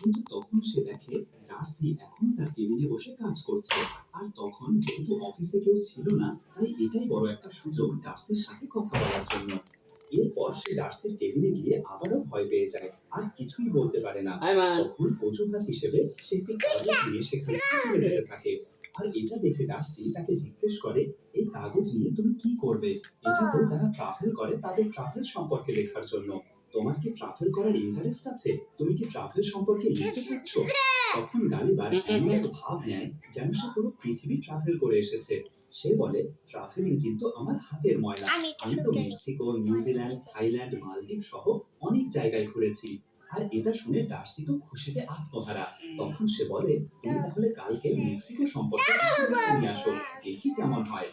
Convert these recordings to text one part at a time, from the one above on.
কিন্তু তখন সে দেখে ডার্সি এখনো তার টেবিলে বসে কাজ করছে। আর তখন যেহেতু অফিসে কেউ ছিল না, তাই এটাই বড় একটা সুযোগ ডার্সির সাথে কথা বলার জন্য। এরপর সে ডার্সির টেবিলে গিয়ে আবারও ভয় পেয়ে যায়, আর কিছুই বলতে পারে না। Hi man. তখন অজুহাত হিসেবে সে একটি কাগজ নিয়ে সেখানে চলে যেতে থাকে। আর এটা দেখে ডার্সি তাকে জিজ্ঞেস করে, এই কাগজ নিয়ে তুমি কি করবে? এটা তো যারা ট্রাভেল করে তাদের ট্রাভেল সম্পর্কে লেখার জন্য। তোমার কি ট্রাভেল করার ইন্টারেস্ট আছে? তুমি কি ট্রাভেল সম্পর্কে লিখতে চাচ্ছ? তখন গালিবার এমন এক ভাব নেয় যেন সে পুরো পৃথিবী ট্রাভেল করে এসেছে। সে বলে, ট্রাভেলিং কিন্তু আমার হাতের ময়লা। আমি তো মেক্সিকো, নিউজিল্যান্ড, থাইল্যান্ড, মালদ্বীপ সহ অনেক জায়গায় ঘুরেছি। আর এটা শুনে ডার্সি তো খুশিতে আত্মহারা। তখন সে বলে, তুমি তাহলে কালকে মেক্সিকো সম্পর্কে কিছু লিখে নিয়ে আসো, দেখি কেমন হয়।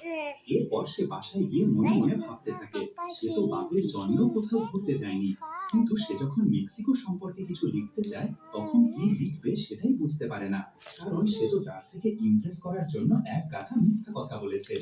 এরপর সে বাসায় গিয়ে মনে মনে ভাবতে থাকে, সে তো বাপের জন্মেও কোথাও ঘুরতে যায়নি, কিন্তু সে যখন মেক্সিকো সম্পর্কে কিছু লিখতে চায় তখন কি লিখবে সেটাই বুঝতে পারে না, কারণ সে তো ডার্সিকে ইমপ্রেস করার জন্য এক গাধা মিথ্যা কথা বলেছে।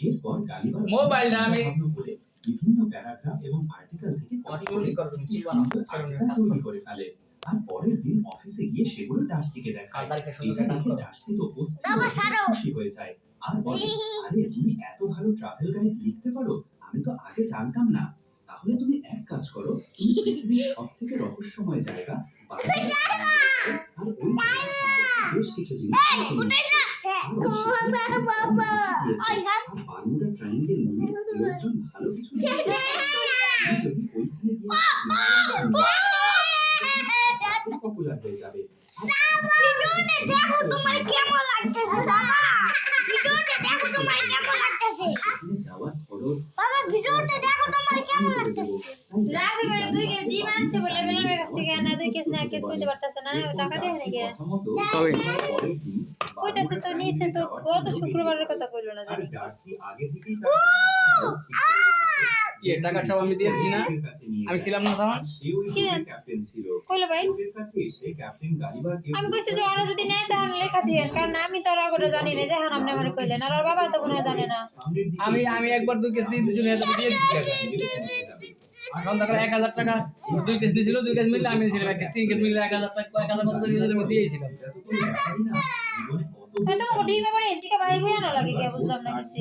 এরপর গালিবার মোবাইল না আমি করে বিভিন্ন প্যারাগ্রাফ এবং আর্টিকেল থেকে কপি করে একটি সুন্দর আর্টিকেল তৈরি করে ফেলে। আর পরের দিন অফিসে গিয়ে সেগুলো ডার্সিকে দেখায়। এটা দেখে ডার্সি তো খুশি হয়ে যায় আর বলে, আরে তুমি এত ভালো ট্রাভেল গাইড লিখতে পারো, আমি তো আগে জানতাম না। তাহলে তুমি এক কাজ করো, তুমি পৃথিবীর সবথেকে রহস্যময় জায়গা বারমুডা আর ওই জায়গা সম্পর্কে বেশ কিছু জিনিস লিখে নিও। আর বারমুডা ট্রায়াঙ্গেল নিয়ে লোকজন ভালো কিছু লিখতে পারে। তুমি যদি ওইখানে গিয়ে পপুলার হয়ে যাবে। ভিডিওটা দেখো তোমার কেমন লাগতেছে বাবা, ভিডিওটা দেখো তোমার কেমন লাগতেছে যাওয়ার খরচ বাবা, ভিডিওটা দেখো তোমার কেমন লাগতেছে। রাখে বলে 2 কেজি ডিম আনছে বলে বেলামের কাছ থেকে না 2 কেজি না কেস কইতে পারতাছে না, ও টাকা দেয় নাকি কবে কইতাছে তো নিছে তো গত শুক্রবারের কথা কইলো না জানি। ডার্সি আগে থেকেই কি টাকা সব আমি দিয়েছি না, আমি ছিলাম না তখন। কি ক্যাপ্টেন ছিল কইলো ভাই, ওদের কাছে সেই ক্যাপ্টেন গালিবারকে আমি কইছি যে ওরা যদি নেয় তাহলে লেখা দিয়েন, কারণ আমি তো আর আগে জানি না, যখন আপনি আমারে কইলেন আর ওর বাবা তো কোনো জানে না। আমি একবার 2 কেজি দিয়ে দিয়েছিল, এটা দিয়ে দিয়েছি টাকা। এখন টাকা 1000 টাকা 2 কেজি নিয়েছিল, 2 কেজি মিললে আমি দিয়েছিলাম, 1 কেজি 3 কেজি মিললে 1000 টাকা 1000 মতো করে আমি দিয়েছিলাম। তাই তো ওডি ব্যাপারে এদিকে ভাই বই না লাগে, কে বুঝলাম না কিছু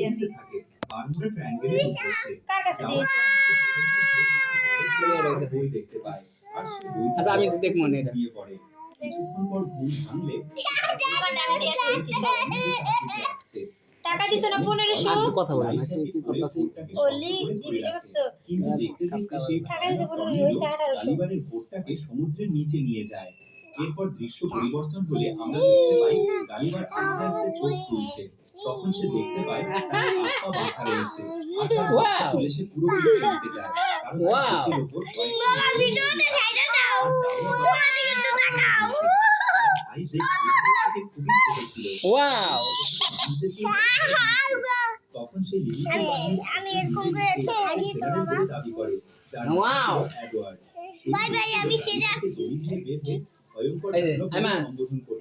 আমি। বারমুডা ট্রায়াঙ্গেলে কার কাছে দিয়েছে? বই দেখতে পায় আর সে বই আচ্ছা আমি দেখব না এটা। দিয়ে পড়ে। কিছুক্ষণ পর ঘুম ভাঙলে আমার টাকা দিয়ে দিয়েছি সব। টাকা দিছো না 1500? আজ তো কথা বলা না, কি করতেছি? ওলি দিবি দেখছো? কিন্তু দেখতে দেখতে সেই টাকা দিছো 1500 হইছে 1800। গালিবারের বোটটাকে সমুদ্রের নিচে নিয়ে যায়। এরপর দৃশ্য পরিবর্তন হলে আমরা দেখতে পাই গালিবার আস্তে আস্তে চোখ খুলছে। তখন সে দেখতে পায় তার হাত পা বাঁধা রয়েছে আর তার হাতটা তুলে সে পুরোপুরি চমকে যায়, কারণ তার চোখের উপর বাবা, ভিডিওটা সাইডে দাও, তোমার দিকে তো তাকাও। সাইজে গালিবার থেকে খুবই ছোট ছিল। ওয়াও তখন সে লিলিকে আমি এরকম করে সাজিয়ে তো বাবা। দাবি করে Wow! বাই বাই, আমি সেরে আসছি।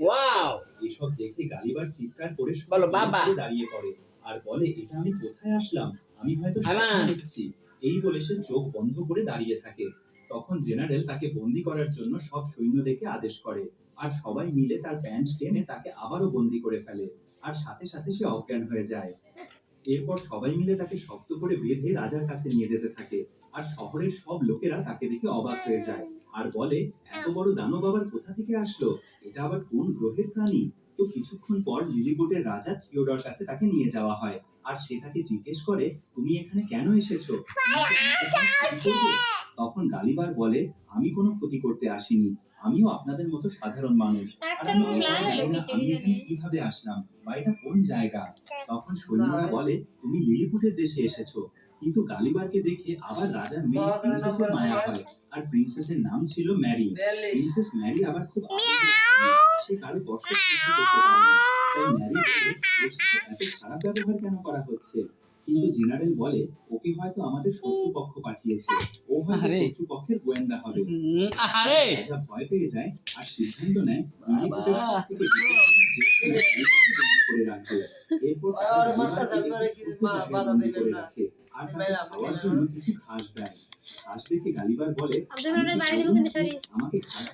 ওয়াও এসব দেখে গালিবার চিৎকার করে বলো বাবা। দাঁড়িয়ে পড়ে আর বলে, এটা আমি কোথায় আসলাম? আমি হয়তো আমান। স্বপ্ন দেখছি। এই বলে সে চোখ বন্ধ করে দাঁড়িয়ে থাকে। তখন জেনারেল তাকে বন্দী করার জন্য সব সৈন্যদেরকে আদেশ করে আর সবাই মিলে তার প্যান্ট টেনে তাকে আবারও বন্দী করে ফেলে আর সাথে সাথে সে অজ্ঞান হয়ে যায়। এরপর সবাই মিলে তাকে শক্ত করে বেঁধে রাজার কাছে নিয়ে যেতে থাকে আর শহরের সব লোকেরা তাকে দেখে অবাক হয়ে যায় আর বলে, এত বড় দানব আবার কোথা থেকে আসলো? এটা আবার কোন গ্রহের প্রাণী? তো কিছুক্ষণ পর লিলিপুটের রাজা থিওডর কাছে তাকে নিয়ে যাওয়া হয় আর সে তাকে জিজ্ঞেস করে, তুমি এখানে কেন এসেছো? তখন গালিবার বলে, আমি কোনো ক্ষতি করতে আসিনি, আমিও আপনাদের মতো সাধারণ মানুষ, আর আমি এটাও জানি না আমি এখানে কিভাবে আসলাম বা এটা কোন জায়গা। তখন সৈন্যরা বলে, তুমি লিলিপুটের দেশে এসেছো। কিন্তু গালিবারকে দেখে আবার রাজার মেয়ে প্রিন্সেসের মায়া হয় আর প্রিন্সেসের নাম ছিল ম্যারি। প্রিন্সেস ম্যারি আবার খুব সে কারো কষ্ট সহ্য করতে পারে না, তাই ম্যারি বলে, ওর সাথে এত খারাপ ব্যবহার কেন করা হচ্ছে? কিন্তু জেনারেল বলে, ওকে হয়তো আমাদের শত্রুপক্ষ পাঠিয়েছে, ও হয়তো শত্রুপক্ষের গোয়েন্দা হবে। আহারে রাজা ভয় পেয়ে যায় আর সিদ্ধান্ত নেয় লিলিপুটের সবথেকে করে রাখবে। এরপর তারা গালিবারকে একটি ছোট্ট জায়গায় বন্দী করে রাখে আর তাকে খাওয়ার জন্য কিছু ঘাস দেয়। ঘাস দেখে গালিবার বলে, আমি বাড়ি দেব কিন্তু সরি। আমাকে ঘাস